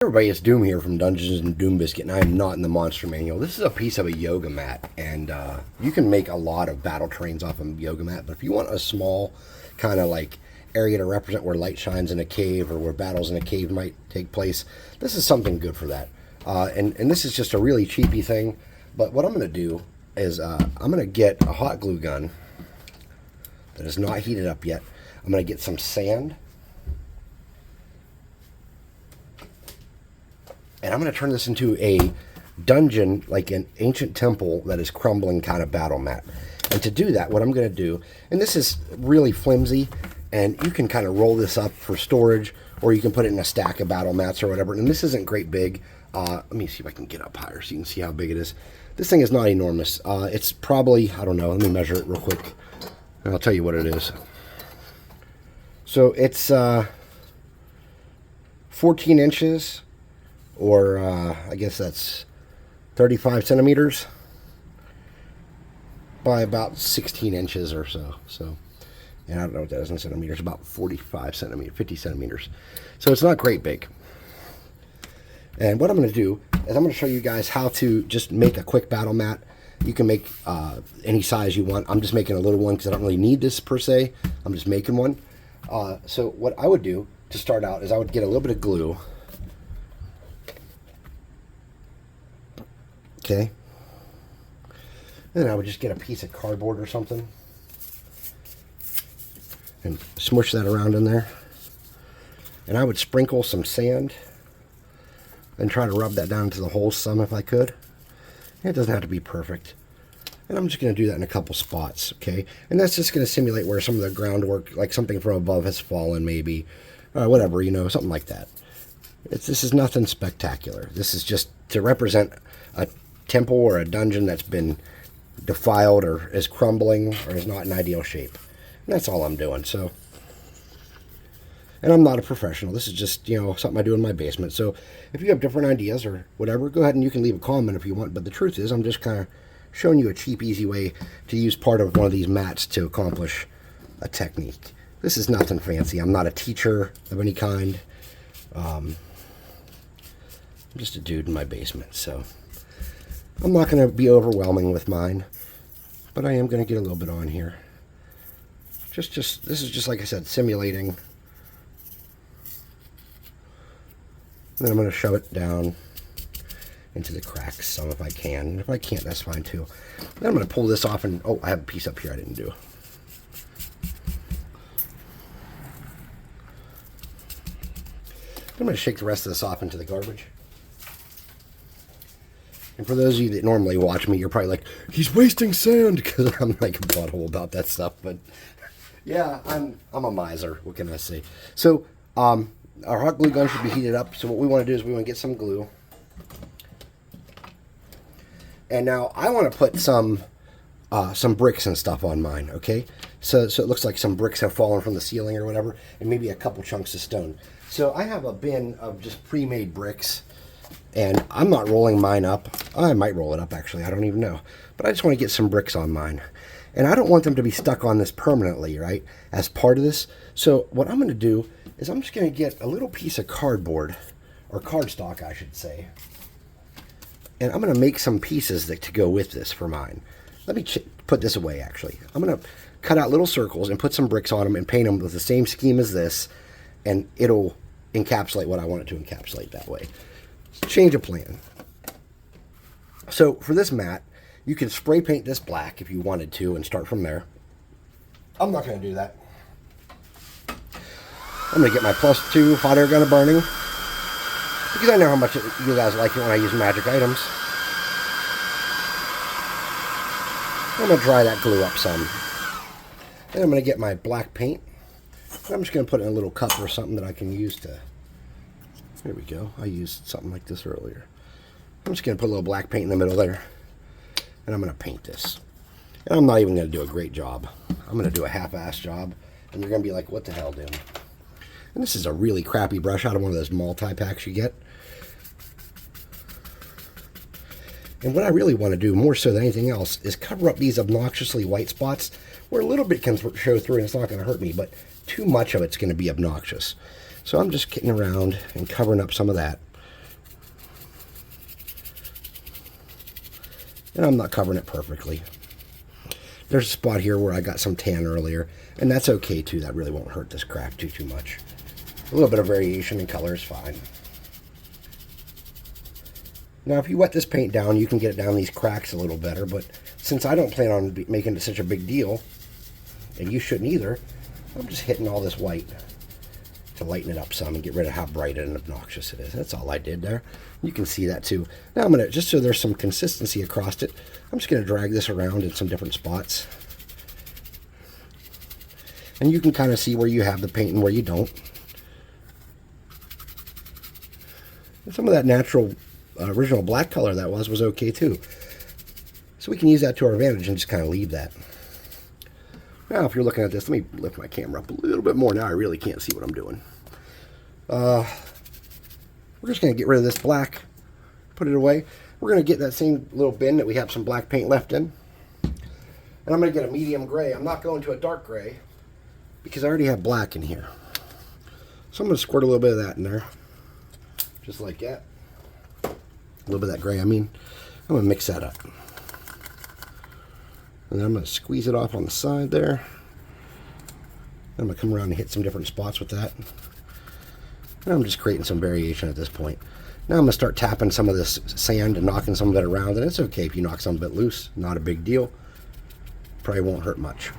Everybody, it's Doom here from Dungeons and Doom Biscuit, and I am not in the monster manual. This is a piece of a yoga mat, and you can make a lot of battle trains off of a yoga mat, but if you want a small kind of like area to represent where light shines in a cave or where battles in a cave might take place, this is something good for that. And this is just a really cheapy thing, but what I'm going to do is I'm going to get a hot glue gun that is not heated up yet. I'm going to get some sand. And I'm going to turn this into a dungeon, like an ancient temple that is crumbling kind of battle mat. And to do that, what I'm going to do, and this is really flimsy, and you can kind of roll this up for storage, or you can put it in a stack of battle mats or whatever. And this isn't great big. Let me see if I can get up higher so you can see how big it is. This thing is not enormous. It's probably, I don't know, let me measure it real quick, and I'll tell you what it is. So it's 14 inches. Or I guess that's 35 centimeters by about 16 inches or so. So, and I don't know what that is in centimeters, about 45 centimeters, 50 centimeters. So it's not great big. And what I'm going to do is I'm going to show you guys how to just make a quick battle mat. You can make any size you want. I'm just making a little one because I don't really need this per se. I'm just making one. So what I would do to start out is I would get a little bit of glue. Okay, then I would just get a piece of cardboard or something and smush that around in there, and I would sprinkle some sand and try to rub that down into the holes some if I could. It doesn't have to be perfect, and I'm just going to do that in a couple spots, okay? And that's just going to simulate where some of the groundwork, like something from above has fallen maybe, or whatever, you know, something like that. This is nothing spectacular. This is just to represent a temple or a dungeon that's been defiled or is crumbling or is not in ideal shape. And that's all I'm doing. So, and I'm not a professional. This is just, you know, something I do in my basement. So if you have different ideas or whatever, go ahead and you can leave a comment if you want. But the truth is, I'm just kind of showing you a cheap, easy way to use part of one of these mats to accomplish a technique. This is nothing fancy. I'm not a teacher of any kind. I'm just a dude in my basement, so I'm not going to be overwhelming with mine, but I am going to get a little bit on here. This is just like I said, simulating. Then I'm going to shove it down into the cracks some if I can. And if I can't, that's fine too. Then I'm going to pull this off and, oh, I have a piece up here I didn't do. I'm going to shake the rest of this off into the garbage. And for those of you that normally watch me, you're probably like, he's wasting sand, because I'm like a butthole about that stuff. But yeah, I'm a miser. What can I say? So our hot glue gun should be heated up. So what we want to do is we want to get some glue. And now I want to put some bricks and stuff on mine, okay? So it looks like some bricks have fallen from the ceiling or whatever, and maybe a couple chunks of stone. So I have a bin of just pre-made bricks. And I'm not rolling mine up. I might roll it up, actually. I don't even know. But I just want to get some bricks on mine. And I don't want them to be stuck on this permanently, right, as part of this. So what I'm going to do is I'm just going to get a little piece of cardboard, or cardstock, I should say. And I'm going to make some pieces to go with this for mine. Let me put this away, actually. I'm going to cut out little circles and put some bricks on them and paint them with the same scheme as this. And it'll encapsulate what I want it to encapsulate that way. Change of plan. So for this mat, you can spray paint this black if you wanted to and start from there. I'm not going to do that. I'm going to get my +2 hot air gun burning, because I know how much you guys like it when I use magic items. I'm going to dry that glue up some. Then I'm going to get my black paint. And I'm just going to put it in a little cup or something that I can use to... There we go. I used something like this earlier. I'm just going to put a little black paint in the middle there. And I'm going to paint this. And I'm not even going to do a great job. I'm going to do a half-ass job. And you're going to be like, what the hell, dude? And this is a really crappy brush out of one of those multi-packs you get. And what I really want to do, more so than anything else, is cover up these obnoxiously white spots where a little bit can show through and it's not going to hurt me, but too much of it's going to be obnoxious. So I'm just getting around and covering up some of that. and I'm not covering it perfectly. There's a spot here where I got some tan earlier, and that's okay too. That really won't hurt this craft too much. A little bit of variation in color is fine. Now, if you wet this paint down, you can get it down these cracks a little better, but since I don't plan on making it such a big deal, and you shouldn't either, I'm just hitting all this white to lighten it up some and get rid of how bright and obnoxious it is. That's all I did there. You can see that too. Now I'm going to, just so there's some consistency across it, I'm just going to drag this around in some different spots. And you can kind of see where you have the paint and where you don't. And some of that natural original black color that was okay too. So we can use that to our advantage and just kind of leave that. Now, if you're looking at this, let me lift my camera up a little bit more. Now I really can't see what I'm doing. We're just going to get rid of this black, put it away. We're going to get that same little bin that we have some black paint left in. And I'm going to get a medium gray. I'm not going to a dark gray because I already have black in here. So I'm going to squirt a little bit of that in there. Just like that. A little bit of that gray, I mean. I'm going to mix that up. And then I'm going to squeeze it off on the side there. I'm going to come around and hit some different spots with that. And I'm just creating some variation at this point. Now I'm going to start tapping some of this sand and knocking some of it around. And it's okay if you knock some of it loose. Not a big deal. Probably won't hurt much.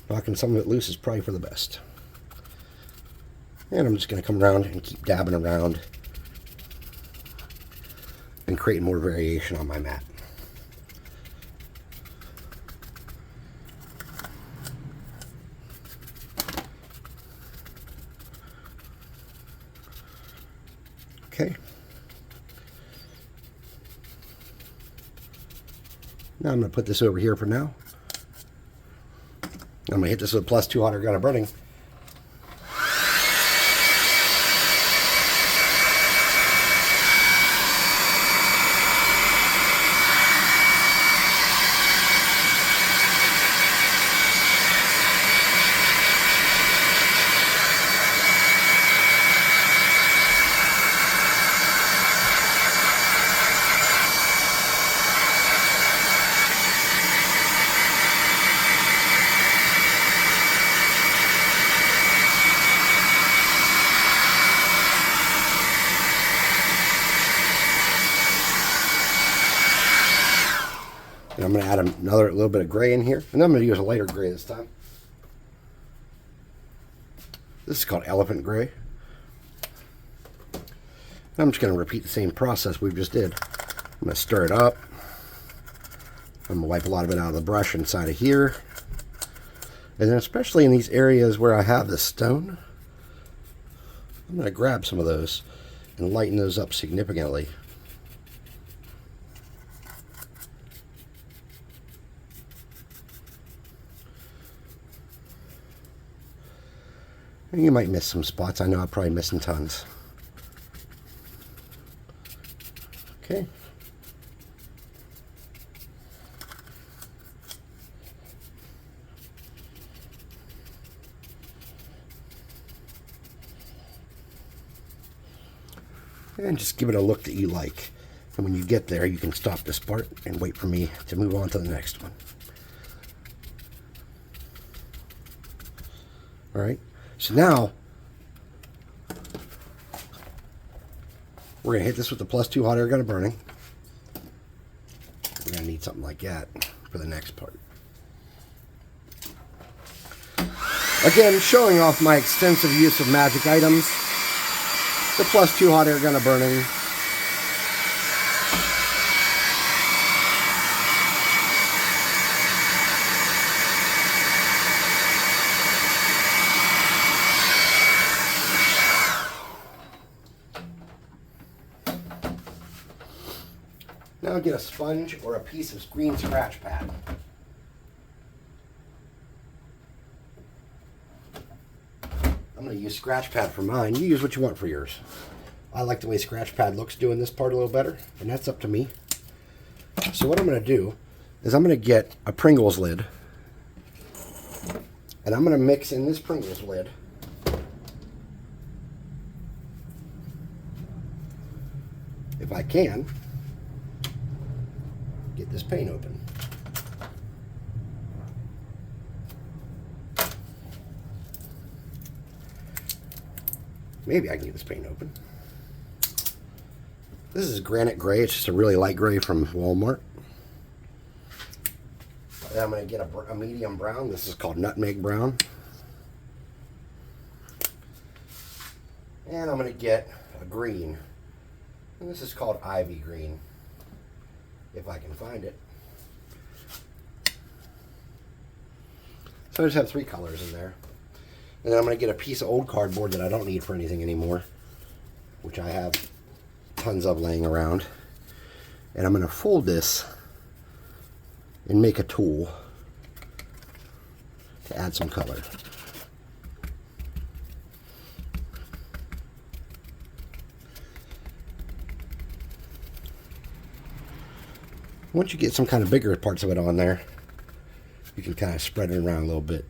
Knocking some of it loose is probably for the best. And I'm just going to come around and keep dabbing around and create more variation on my mat. Okay. Now I'm going to put this over here for now. I'm going to hit this with +2 hot air gun of burning. And I'm going to add another little bit of gray in here. And I'm going to use a lighter gray this time. This is called elephant gray. And I'm just going to repeat the same process we just did. I'm going to stir it up. I'm going to wipe a lot of it out of the brush inside of here. And then especially in these areas where I have the stone, I'm going to grab some of those and lighten those up significantly. And you might miss some spots. I know I'm probably missing tons. Okay. And just give it a look that you like. And when you get there, you can stop this part and wait for me to move on to the next one. All right. So now, we're going to hit this with the +2 hot air gun of burning. We're going to need something like that for the next part. Again, showing off my extensive use of magic items. The +2 hot air gun of burning. Now get a sponge or a piece of green scratch pad. I'm going to use scratch pad for mine. You use what you want for yours. I like the way scratch pad looks doing this part a little better, and that's up to me. So what I'm going to do is I'm going to get a Pringles lid, and I'm going to mix in this Pringles lid if I can, get this paint open. Maybe I can get this paint open. This is granite gray. It's just a really light gray from Walmart. And I'm going to get a medium brown. This is called nutmeg brown. And I'm going to get a green. And this is called ivy green, if I can find it. So I just have 3 colors in there. And then I'm going to get a piece of old cardboard that I don't need for anything anymore, which I have tons of laying around. And I'm going to fold this and make a tool to add some color. Once you get some kind of bigger parts of it on there, you can kind of spread it around a little bit.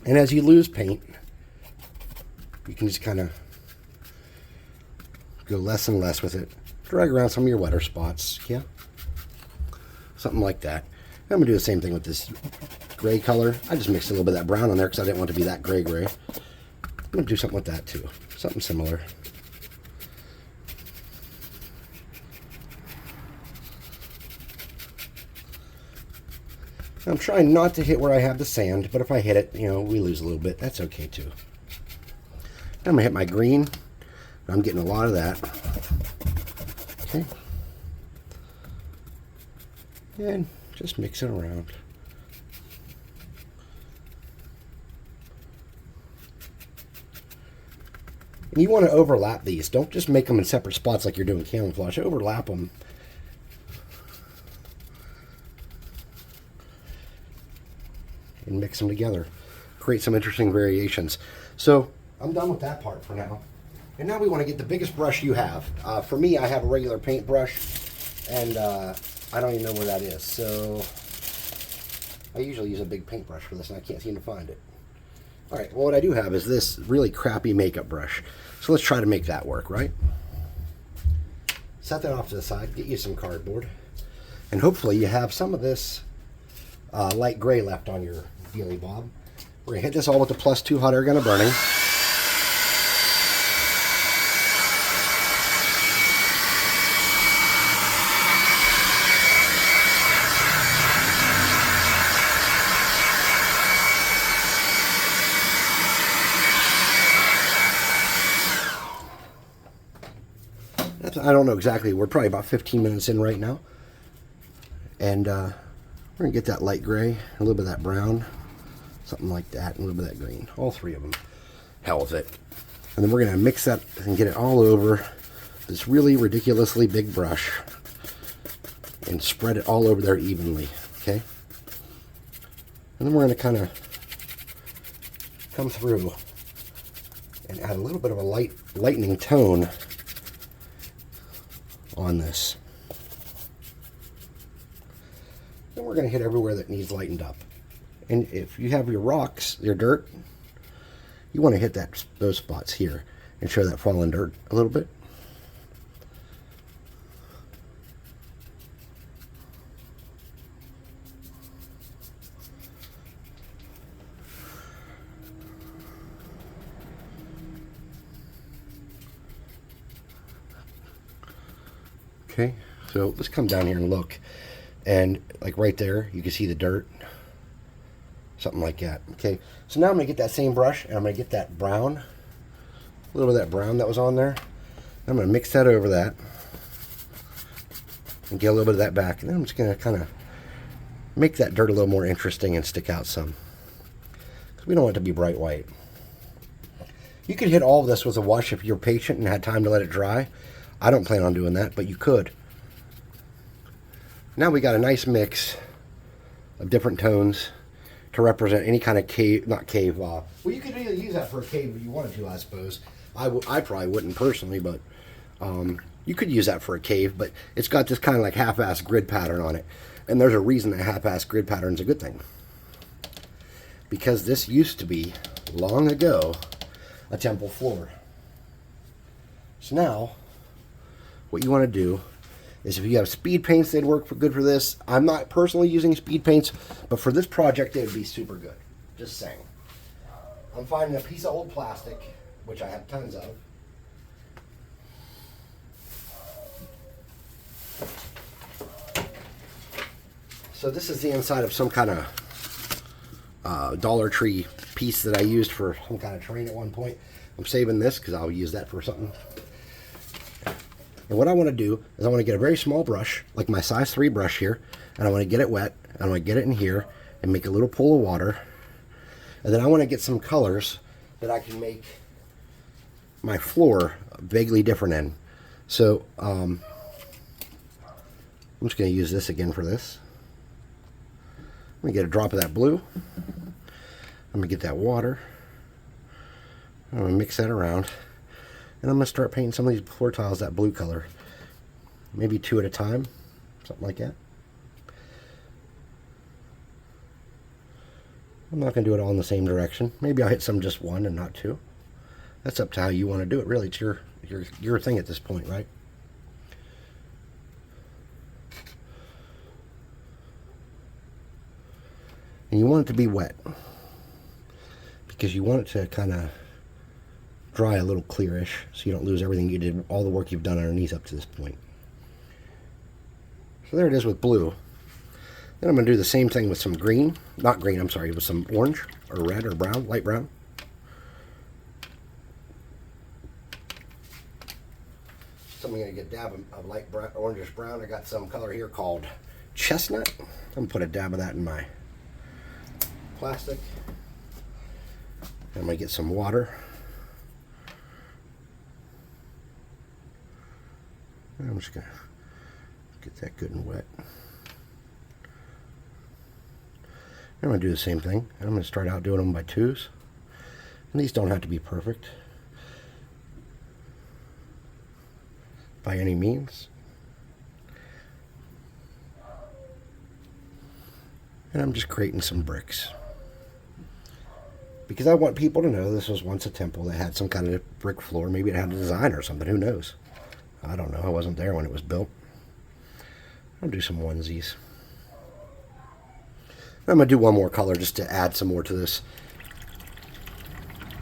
And as you lose paint, you can just kind of go less and less with it. Drag around some of your wetter spots, yeah? Something like that. I'm going to do the same thing with this gray color. I just mixed a little bit of that brown on there because I didn't want it to be that gray. I'm going to do something with that too. Something similar. I'm trying not to hit where I have the sand, but if I hit it, you know, we lose a little bit. That's okay too. I'm going to hit my green. I'm getting a lot of that. Okay. And just mix it around. And you want to overlap these. Don't just make them in separate spots like you're doing camouflage. Overlap them. And mix them together. Create some interesting variations. So I'm done with that part for now. And now we want to get the biggest brush you have. For me, I have a regular paint brush, and I don't even know where that is. So I usually use a big paintbrush for this, and I can't seem to find it. All right, well, what I do have is this really crappy makeup brush. So let's try to make that work, right? Set that off to the side, get you some cardboard, and hopefully you have some of this light gray left on your dealy bob. We're gonna hit this all with the +2 hot air gun of burning. I don't know exactly. We're probably about 15 minutes in right now. And we're going to get that light gray, a little bit of that brown, something like that, and a little bit of that green. All 3 of them. Hell with it. And then we're going to mix that and get it all over this really ridiculously big brush and spread it all over there evenly. Okay? And then we're going to kind of come through and add a little bit of a lightning tone on this. Then we're going to hit everywhere that needs lightened up. And if you have your rocks, your dirt, you want to hit those spots here and show that fallen dirt a little bit. Okay, so let's come down here and look. And like right there, you can see the dirt. Something like that. Okay, so now I'm going to get that same brush and I'm going to get that brown. A little bit of that brown that was on there. I'm going to mix that over that. And get a little bit of that back. And then I'm just going to kind of make that dirt a little more interesting and stick out some. Because we don't want it to be bright white. You could hit all of this with a wash if you're patient and had time to let it dry. I don't plan on doing that, but you could. Now we got a nice mix of different tones to represent any kind of cave, not cave. Well, you could either use that for a cave if you wanted to, I suppose. I probably wouldn't personally, but You could use that for a cave, but it's got this kind of like half-ass grid pattern on it. And there's a reason that half-ass grid pattern is a good thing. Because this used to be, long ago, a temple floor. So now, what you want to do is if you have speed paints, they'd work good for this. I'm not personally using speed paints, but for this project, they would be super good. Just saying. I'm finding a piece of old plastic, which I have tons of. So this is the inside of some kind of Dollar Tree piece that I used for some kind of train at one point. I'm saving this because I'll use that for something. And what I want to do is I want to get a very small brush, like my size 3 brush here, and I want to get it wet. I want to get it in here and make a little pool of water. And then I want to get some colors that I can make my floor vaguely different in. So I'm just going to use this again for this. I'm going to get a drop of that blue. I'm going to get that water. I'm going to mix that around. And I'm going to start painting some of these floor tiles that blue color. Maybe 2 at a time. Something like that. I'm not going to do it all in the same direction. Maybe I'll hit some just 1 and not 2. That's up to how you want to do it. Really, it's your thing at this point, right? And you want it to be wet. Because you want it to kind of dry a little clearish so you don't lose everything you did, all the work you've done underneath up to this point. So there it is with blue. Then I'm going to do the same thing with some green. Not green, I'm sorry, with some orange or red or brown, light brown. So I'm going to get a dab of light brown, orangish brown. I got some color here called chestnut. I'm going to put a dab of that in my plastic. I'm going to get some water. I'm just going to get that good and wet. I'm going to do the same thing. I'm going to start out doing them by 2s. And these don't have to be perfect by any means. And I'm just creating some bricks. Because I want people to know this was once a temple that had some kind of brick floor. Maybe it had a design or something. Who knows? I don't know. I wasn't there when it was built. I'll do some onesies. I'm going to do one more color just to add some more to this.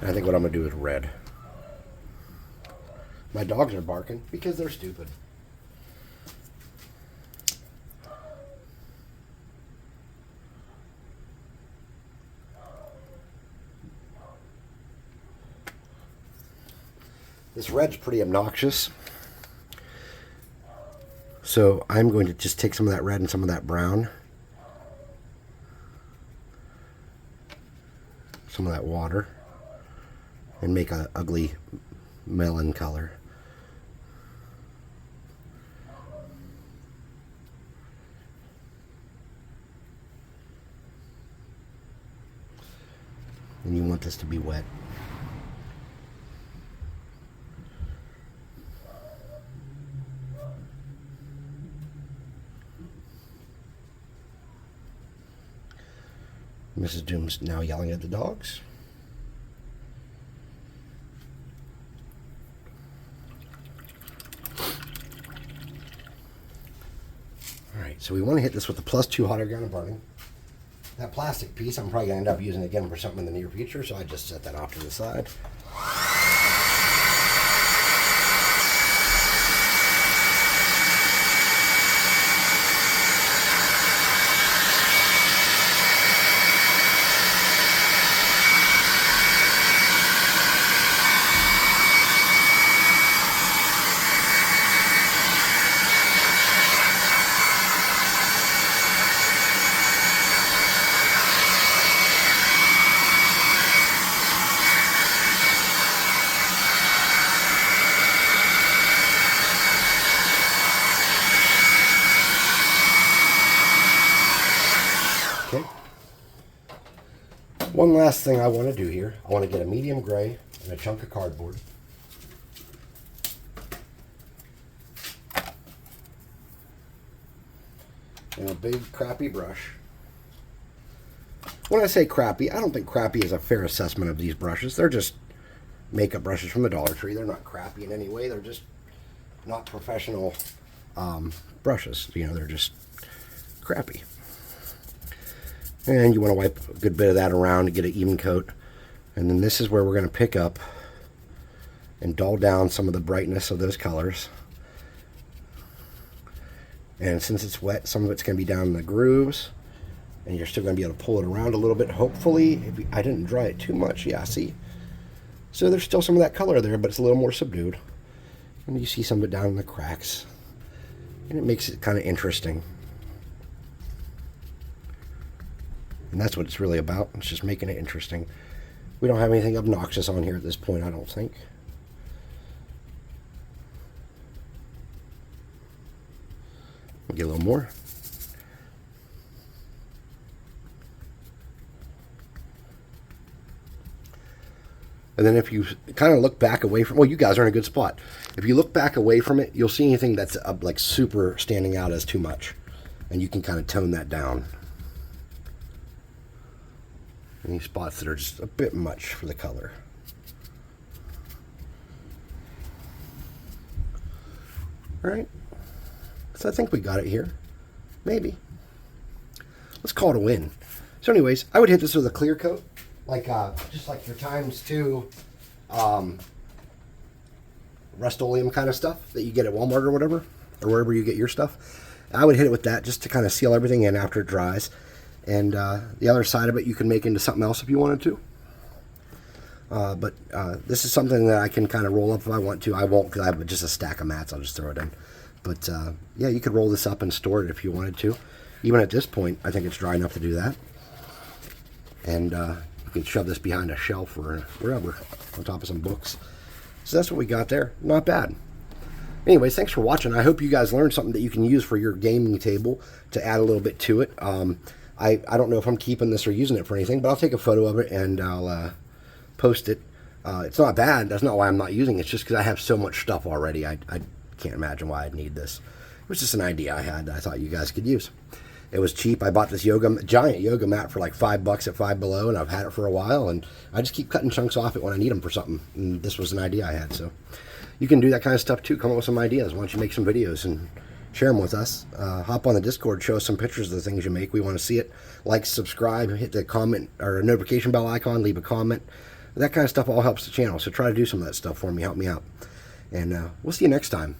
And I think what I'm going to do is red. My dogs are barking because they're stupid. This red's pretty obnoxious. So I'm going to just take some of that red and some of that brown. Some of that water. And make an ugly melon color. And you want this to be wet. Mrs. Doom's now yelling at the dogs. Alright, so we want to hit this with the +2 hotter ground of burning. That plastic piece I'm probably going to end up using again for something in the near future, so I just set that off to the side. Okay. One last thing I want to do here. I want to get a medium gray and a chunk of cardboard. and a big crappy brush. When I say crappy, I don't think crappy is a fair assessment of these brushes. They're just makeup brushes from the Dollar Tree. They're not crappy in any way. They're just not professional brushes. You know, they're just crappy. And you want to wipe a good bit of that around to get an even coat. And then this is where we're going to pick up and dull down some of the brightness of those colors. And since it's wet, some of it's going to be down in the grooves. And you're still going to be able to pull it around a little bit, hopefully. I didn't dry it too much. Yeah, see? So there's still some of that color there, but it's a little more subdued. And you see some of it down in the cracks. And it makes it kind of interesting. And that's what it's really about. It's just making it interesting. We don't have anything obnoxious on here at this point, I don't think. We'll get a little more. And then if you kind of look back away from, well, you guys are in a good spot. If you look back away from it, you'll see anything that's like super standing out as too much. And you can kind of tone that down. Any spots that are just a bit much for the color. All right. So I think we got it here. Maybe. Let's call it a win. So anyways, I would hit this with a clear coat. Like, just like your ×2 Rust-Oleum kind of stuff that you get at Walmart or whatever, or wherever you get your stuff. I would hit it with that just to kind of seal everything in after it dries. And the other side of it you can make into something else if you wanted to. But this is something that I can kind of roll up if I want to. I won't because I have just a stack of mats. I'll just throw it in. But yeah, you could roll this up and store it if you wanted to. Even at this point, I think it's dry enough to do that. And you can shove this behind a shelf or wherever on top of some books. So that's what we got there. Not bad. Anyways, thanks for watching. I hope you guys learned something that you can use for your gaming table to add a little bit to it. I don't know if I'm keeping this or using it for anything, but I'll take a photo of it and I'll post it. It's not bad. That's not why I'm not using it. It's just because I have so much stuff already. I can't imagine why I'd need this. It was just an idea I had that I thought you guys could use. It was cheap. I bought this giant yoga mat for like $5 at Five Below, and I've had it for a while, and I just keep cutting chunks off it when I need them for something. And this was an idea I had, so you can do that kind of stuff too. Come up with some ideas. Why don't you make some videos and share them with us? Hop on the Discord, show us some pictures of the things you make. We want to see it. Like, subscribe, hit the comment or notification bell icon, leave a comment. That kind of stuff all helps the channel, so try to do some of that stuff for me. Help me out. And we'll see you next time.